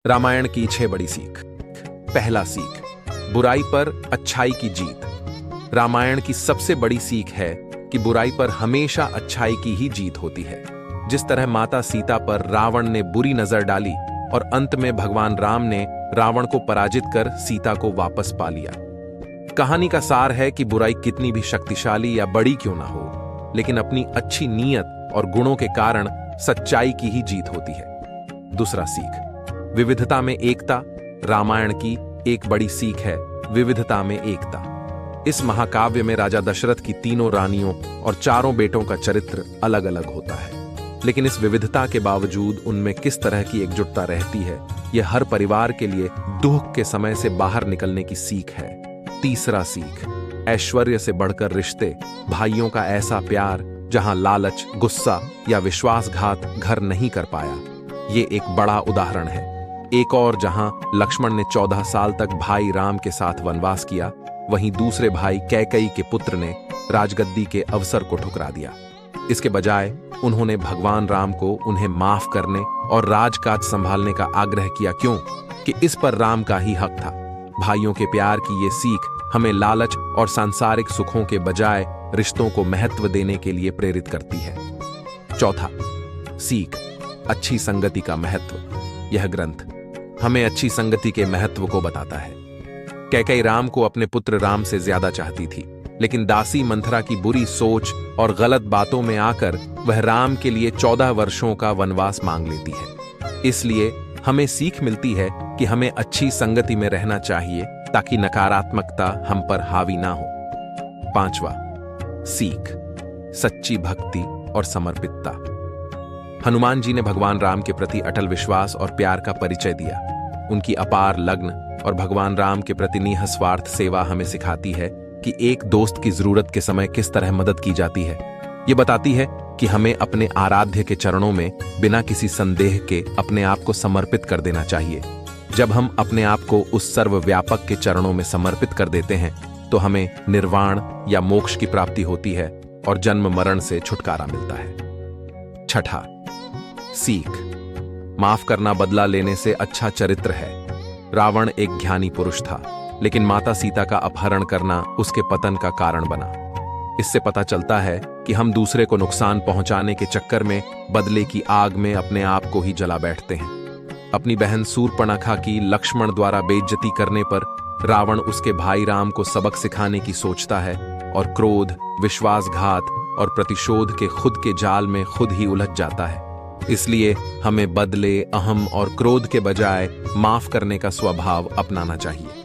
रामायण की 6 बड़ी सीख। पहला सीख, बुराई पर अच्छाई की जीत। रामायण की सबसे बड़ी सीख है कि बुराई पर हमेशा अच्छाई की ही जीत होती है। जिस तरह माता सीता पर रावण ने बुरी नजर डाली और अंत में भगवान राम ने रावण को पराजित कर सीता को वापस पा लिया। कहानी का सार है कि बुराई कितनी भी शक्तिशाली या बड़ी क्यों ना हो, लेकिन अपनी अच्छी नीयत और गुणों के कारण सच्चाई की ही जीत होती है। दूसरा सीख, विविधता में एकता। रामायण की एक बड़ी सीख है विविधता में एकता। इस महाकाव्य में राजा दशरथ की 3 रानियों और 4 बेटों का चरित्र अलग अलग होता है, लेकिन इस विविधता के बावजूद उनमें किस तरह की एकजुटता रहती है, यह हर परिवार के लिए दुख के समय से बाहर निकलने की सीख है। तीसरा सीख, ऐश्वर्य से बढ़कर रिश्ते। भाइयों का ऐसा प्यार जहां लालच, गुस्सा या विश्वासघात घर नहीं कर पाया, ये एक बड़ा उदाहरण है। एक और जहां लक्ष्मण ने 14 साल तक भाई राम के साथ वनवास किया, वहीं दूसरे भाई कैकेयी के पुत्र ने राजगद्दी के अवसर को ठुकरा दिया। इसके बजाय उन्होंने भगवान राम को उन्हें माफ करने और राजकाज संभालने का आग्रह किया। क्यों? कि इस पर राम का ही हक था। भाइयों के प्यार की ये सीख हमें लालच और सांसारिक सुखों के बजाय रिश्तों को महत्व देने के लिए प्रेरित करती है। चौथा सीख, अच्छी संगति का महत्व। यह ग्रंथ हमें अच्छी संगति के महत्व को बताता है। कैकेयी राम को अपने पुत्र राम से ज्यादा चाहती थी, लेकिन दासी मंथरा की बुरी सोच और गलत बातों में आकर वह राम के लिए 14 वर्षों का वनवास मांग लेती है। इसलिए हमें सीख मिलती है कि हमें अच्छी संगति में रहना चाहिए ताकि नकारात्मकता हम पर हावी ना हो। पांचवा सीख, सच्ची भक्ति और समर्पितता। हनुमान जी ने भगवान राम के प्रति अटल विश्वास और प्यार का परिचय दिया। उनकी अपार लगन और भगवान राम के प्रति निस्वार्थ सेवा हमें सिखाती है कि एक दोस्त की जरूरत के समय किस तरह मदद की जाती है। ये बताती है कि हमें अपने आराध्य के चरणों में बिना किसी संदेह के अपने आप को समर्पित कर देना चाहिए। जब हम अपने आप को उस सर्वव्यापक के चरणों में समर्पित कर देते हैं, तो हमें निर्वाण या मोक्ष की प्राप्ति होती है और जन्म मरण से छुटकारा मिलता है। छठा सीख, माफ करना बदला लेने से अच्छा चरित्र है। रावण एक ज्ञानी पुरुष था, लेकिन माता सीता का अपहरण करना उसके पतन का कारण बना। इससे पता चलता है कि हम दूसरे को नुकसान पहुंचाने के चक्कर में बदले की आग में अपने आप को ही जला बैठते हैं। अपनी बहन शूर्पणखा की लक्ष्मण द्वारा बेइज्जती करने पर रावण उसके भाई राम को सबक सिखाने की सोचता है और क्रोध, विश्वासघात और प्रतिशोध के खुद के जाल में खुद ही उलझ जाता है। इसलिए हमें बदले, अहम और क्रोध के बजाय माफ करने का स्वभाव अपनाना चाहिए।